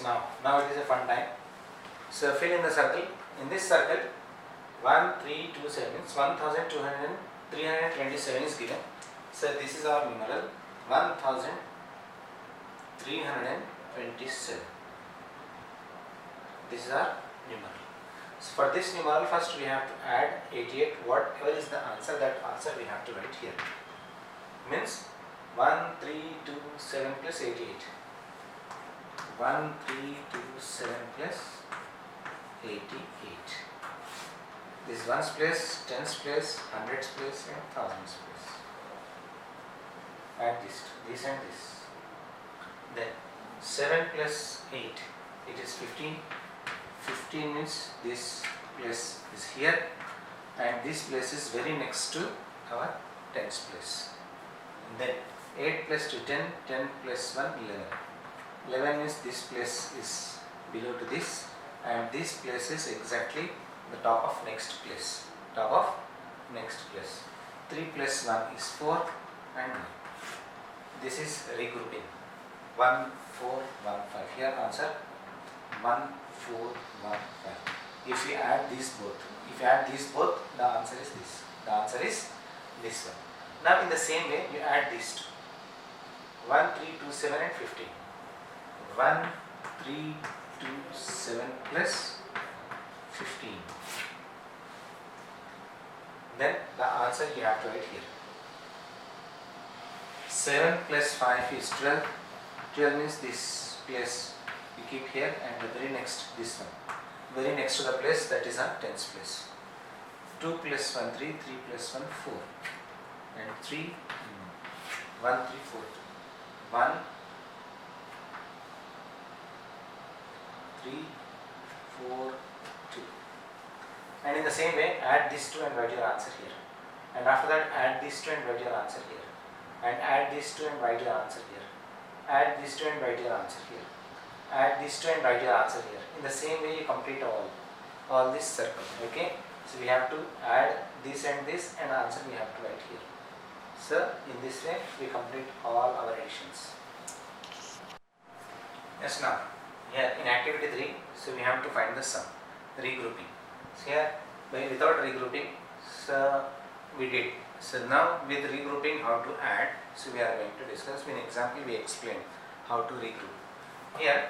Yes, now it is a fun time. So fill in the circle. In this circle, 1327 means 1327 is given. So this is our numeral 1327. This is our numeral. So for this numeral, first we have to add 88. Whatever is the answer, that answer we have to write here. Means 1327 plus 88. 1327 plus 88. This ones place, tens place, hundreds place, and thousands place. Add this and this. Then 7 plus 8, it is 15. 15 means this place is here, and this place is very next to our tens place. And then 8 plus 2, 10, 10 plus 1, 11. 11 means this place is below to this, and this place is exactly the top of next place. Top of next place. 3 plus 1 is 4, and 9. This is regrouping. 1, 4, 1, 5. Here answer 1, 4, 1, 5. If we add these both, the answer is this. The answer is this one. Now in the same way, you add these two. 1, 3, 2, 7 and 15. 1, 3, 2, 7 plus 15. Then the answer you have to write here. 7 plus 5 is 12. 12 means this place you keep here, and the very next this one. Very next to the place, that is our tens place. 2 plus 1, 3, 3 plus 1, 4. And 3, 1, 3, 4. 1, 3, 4, 2. And in the same way, add these two and write your answer here. And after that, add these two and write your answer here. And add these two and write your answer here. Add these two and write your answer here. Add these two and write your answer here. In the same way, you complete all this circle. Okay. So we have to add this and this, and answer we have to write here. So in this way, we complete all our additions. Yes, now here in activity 3, so we have to find the sum, regrouping. So here, without regrouping, so we did. So now with regrouping, how to add, so we are going to discuss. In example, we explain how to regroup. Here,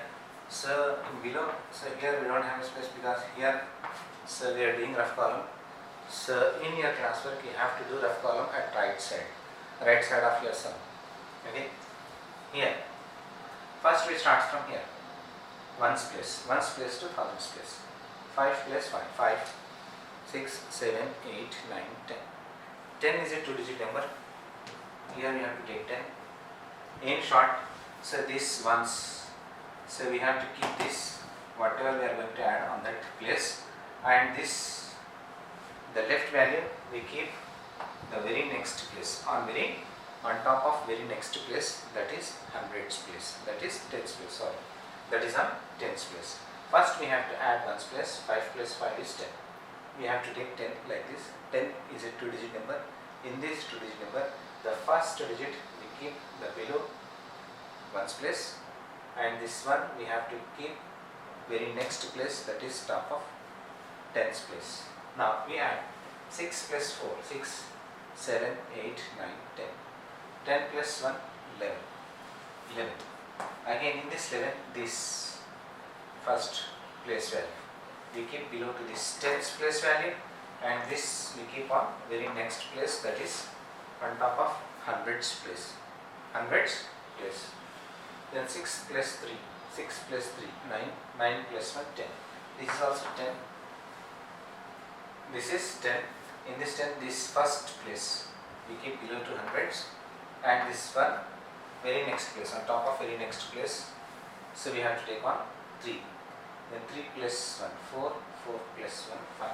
so in below, so here we don't have a space because here, so we are doing rough column. So in your classwork, you have to do rough column at right side of your sum. Okay. Here, first we start from here. Ones place to thousands place. 5 plus 5, 5, 6, 7, 8, 9, 10. 10 is a 2-digit number. Here we have to take 10. In short, so this ones, so we have to keep this, whatever we are going to add on that place, and this, the left value, we keep the very next place, on top of very next place, that is hundreds place, that is tens place, sorry, that is on tens place. First we have to add ones place. 5 plus 5 is 10. We have to take 10 like this. 10 is a 2-digit number. In this 2-digit number, the first digit we keep the below ones place, and this one we have to keep very next place, that is top of tens place. Now we add 6 plus 4, 6, 7, 8, 9, 10. 10 plus 1, 11. 11. Again in this 11, this first place value we keep below to this tens place value, and this we keep on very next place, that is on top of hundreds place. Hundreds place. Then 6 plus 3, 6 plus 3, 9, 9 plus 1, 10. This is also 10. This is 10. In this 10, this first place we keep below to hundreds, and this one very next place, on top of very next place. So we have to take on 3. Then 3 plus 1, 4, 4 plus 1, 5.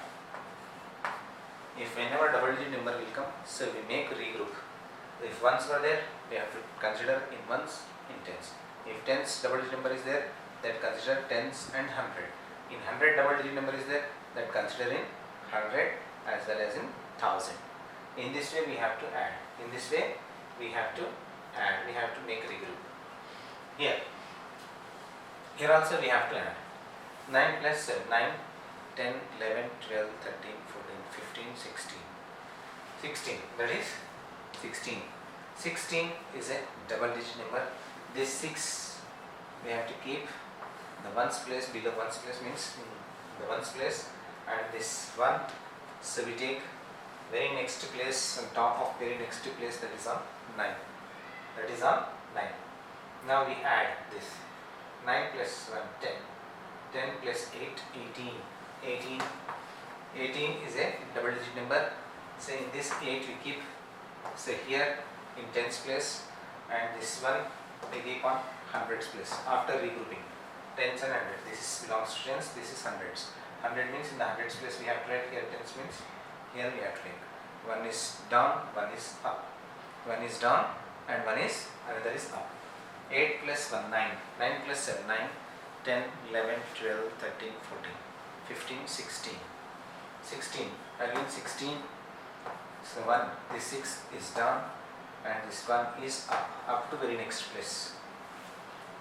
If whenever double-digit number will come, so we make regroup. If ones were there, we have to consider in ones, in tens. If tens double-digit number is there, then consider tens and 100. In 100 double-digit number is there, then consider in 100 as well as in 1000. In this way we have to add. In this way we have to add. We have to make regroup. Here, Here also we have to add 9 plus 7, 9, 10, 11, 12, 13, 14, 15, 16. 16, that is 16. 16 is a double digit number. This 6 we have to keep the ones place below ones place, means the ones place, and this 1, so we take very next place on top of very next place, that is on 9. That is on 9. Now we add this 9 plus 1, 10. 10 plus 8, 18. 18. 18 is a double digit number. So in this 8 we keep, so here in tens place, and this one we keep on hundreds place after regrouping. Tens and hundreds. This belongs to tens, this is hundreds. 100 means in the hundreds place we have to write, here tens means here we have to take. One is down, one is up. One is down and one is, another is up. 8 plus 1, 9. 9 plus 7, 9. 10, 11, 12, 13, 14, 15, 16. 16. Again 16. So 1, this 6 is down and this 1 is up to very next place.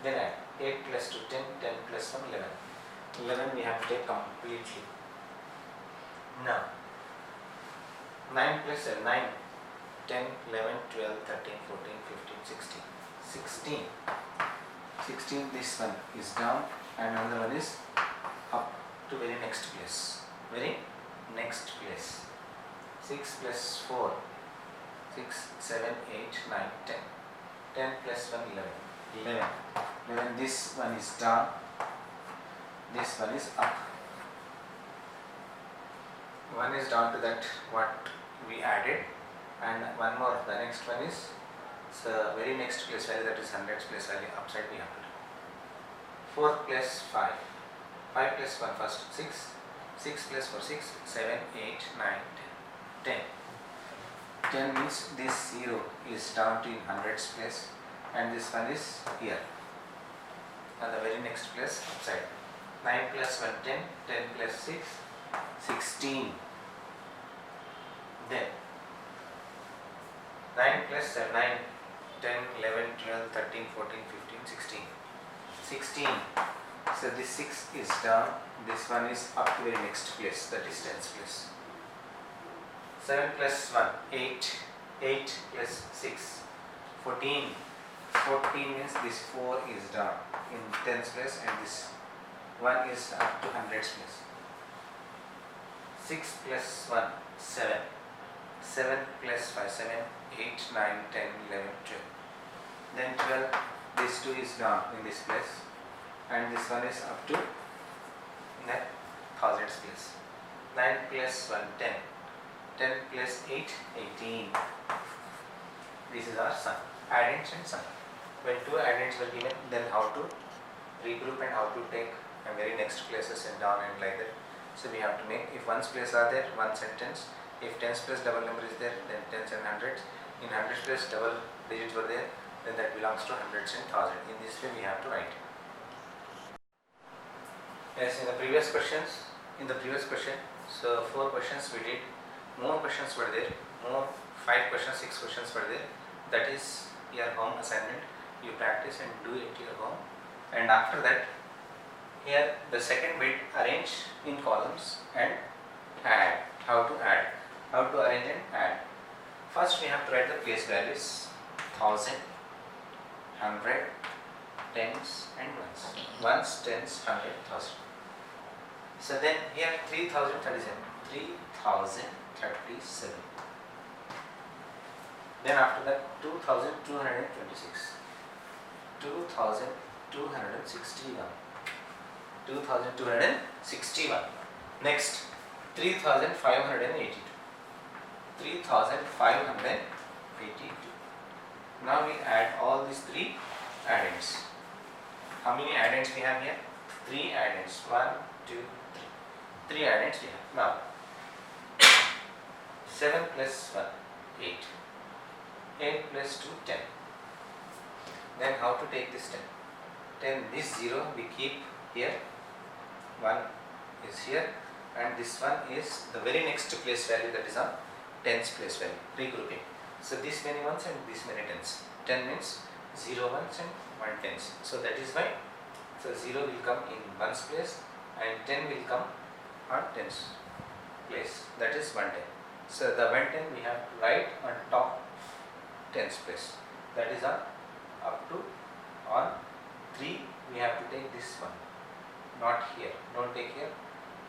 Then add 8 plus 2, 10, 10 plus 1, 11. 11 we have to take completely. Now 9 plus 7, 9, 10, 11, 12, 13, 14, 15, 16. 16. 16, this one is down and another one is up to very next place. Very next place. 6 plus 4, 6, 7, 8, 9, 10. 10 plus 1, 11. 11. 11, this one is down, this one is up. One is down to that what we added, and one more, the next one is, so very next place value, that is hundreds place value, upside we have to do. 4 plus 5. 5 plus 1, first 6. 6 plus 4, 6, 7, 8, 9, 10. 10 means this 0 is down to in hundreds place, and this one is here, and the very next place upside. 9 plus 1, 10. 10 plus 6, 16. Then 9 plus 7, 9, 10, 11, 12, 13, 14, 15, 16. 16. So this 6 is down, this one is up to very next place, that is tens place. 7 plus 1, 8. 8 plus 6, 14. 14 means this 4 is down in tens place and this 1 is up to hundreds place. 6 plus 1, 7. 7 plus 5, 7, 8, 9, 10, 11, 12. Then 12, this 2 is down in this place and this one is up to the thousands place. 9 plus 1, 10. 10 plus 8, 18. This is our sum. Addends and sum. When two addends were given, then how to regroup and how to take very next places and down and like that. So we have to make, if ones place are there, ones and tens. If tens place double number is there, then tens and hundreds. In hundreds place double digits were there, then that belongs to hundreds and thousand. In this way we have to write. Yes, in the previous question, so 4 questions we did, more questions were there, more 5 questions, 6 questions were there. That is your home assignment. You practice and do it at your home. And after that, here the second bit, arrange in columns and add. How to add? How to arrange and add? First we have to write the place values: 1000, 100, tens and ones. Ones, tens, 100, 1000. So then here 3037. 3037. Then after that 2226. 2261. 2261. Next 3582. 3582. Now we add all these 3 addends. How many addends we have here? 3 addends. 1, 2, 3. 3 addends we have. Now 7 plus 1, 8. 8 plus 2, 10. Then how to take this 10? 10, this 0 we keep here. 1 is here, and this one is the very next place value, that is on tens place value, regrouping. So this many ones and this many tens. 10 means 0 ones and 1 tens. So that is why So 0 will come in 1's place and 10 will come on 10's place. That is 110. So the 110 we have to write on top 10's place. That is on up to on 3 we have to take this one. Not here. Don't take here.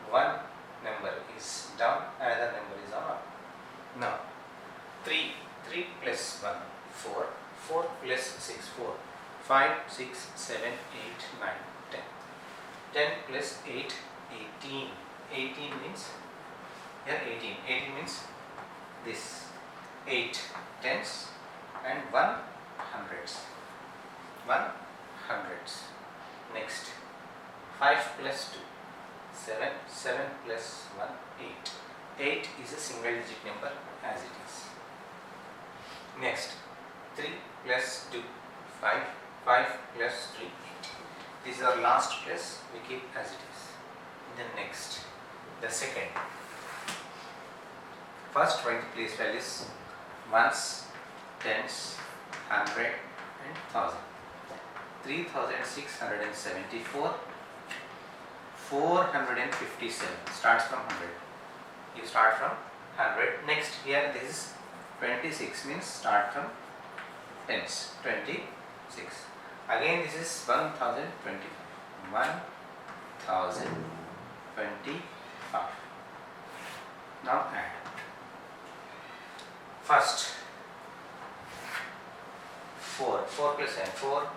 One number is down, another number is on up. Now 3 plus 1 4, 4 plus 6 4, 5 6 7 8 9 10, 10 plus 8 18, 18 means here 18 means this 8 tens and 1 hundreds, 1 hundreds. Next 5 plus 2 7, 7 plus 1 8, 8 is a single digit number as it is. Next 3 plus 2 5, 5 plus 3 8. This is our last place, we keep as it is. Then next the second. First 20 place values, ones, tens, 100 and 1000. 3674, 457 starts from 100. You start from 100. Next here this is 26 means start from tens, 26. Again this is 1025, 1025. Now add. First 4 plus 10, 4,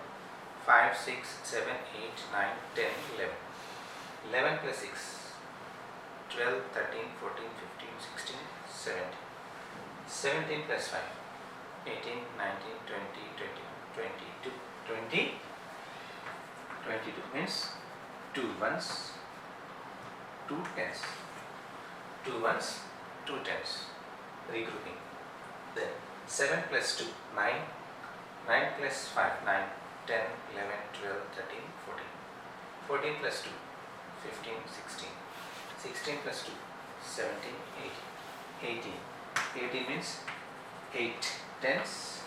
5, 6, 7, 8, 9, 10, 11. 11 plus 6, 12, 13, 14, 15, 16, 17. 17 plus 5, 18, 19, 20, 21, 22. 20, 22 means 2 ones, 2 tens. 2 ones, 2 tens. Regrouping. Then 7 plus 2, 9. 9 plus 5, 9, 10, 11, 12, 13, 14. 14 plus 2, 15, 16. 16 plus 2, 17, 18. 18 means 8 tens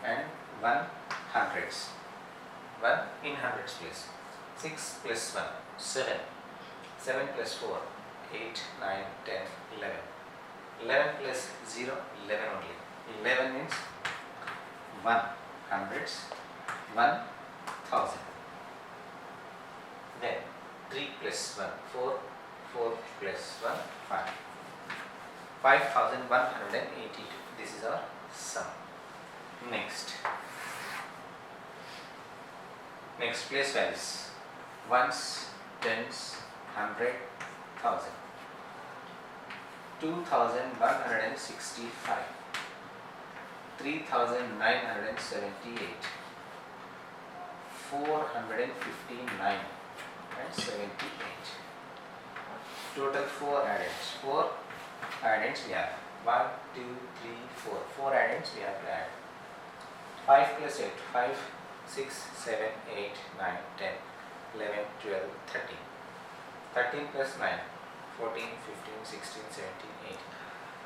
and 1 hundreds. 1 in hundreds place. 6 plus 1, 7. 7 plus 4, 8, 9, 10, 11. 11 plus 0, 11 only. 11 means 1 hundreds, 1000. Then 3 plus 1, 4, 4 plus 1, 5. 5182. This is our sum. Next place values. Ones, tens, 100, 1000. 2165. 3978. 459 and 78. Total 4 addends. 4 addends we have. 1, 2, 3, 4. 4 addends we have to add. 5 plus 8. 5, 6, 7, 8, 9, 10, 11, 12, 13. 13 plus 9. 14, 15, 16, 17, 18,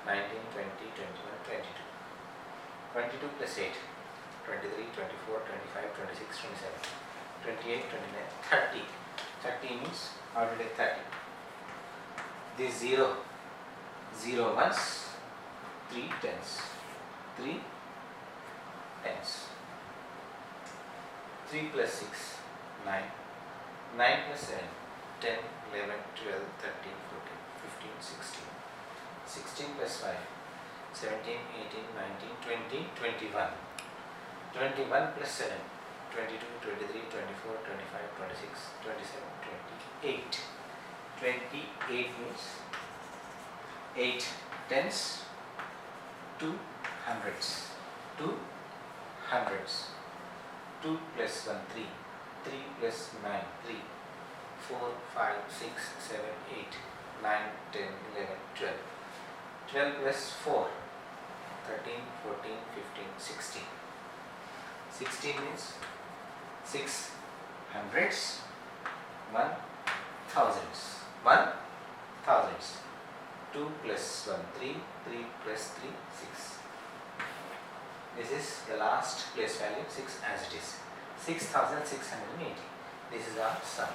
19, 20, 21, 22. 22 plus 8. 23, 24, 25, 26, 27, 28, 29, 30. 30 means already 30. This 0, 0 ones, 3 tens. 3 tens. 3 plus 6, 9. 9 plus 7, 10, 11, 12, 13, 14, 15, 16. 16 plus 5, 17, 18, 19, 20, 21. 21 plus 7, 22, 23, 24, 25, 26, 27, 28. 28 means 8 tens, 2 hundreds. 2 hundreds. 2 plus 1, 3. 3 plus 9, 3. 4, 5, 6, 7, 8, 9, 10, 11, 12. 12 plus 4, 13, 14, 15, 16. 16 means 6 hundreds, 1 thousands. 1 thousands. 2 plus 1, 3. 3 plus 3, 6. This is the last place value, 6 as it is. 6680. This is our sum.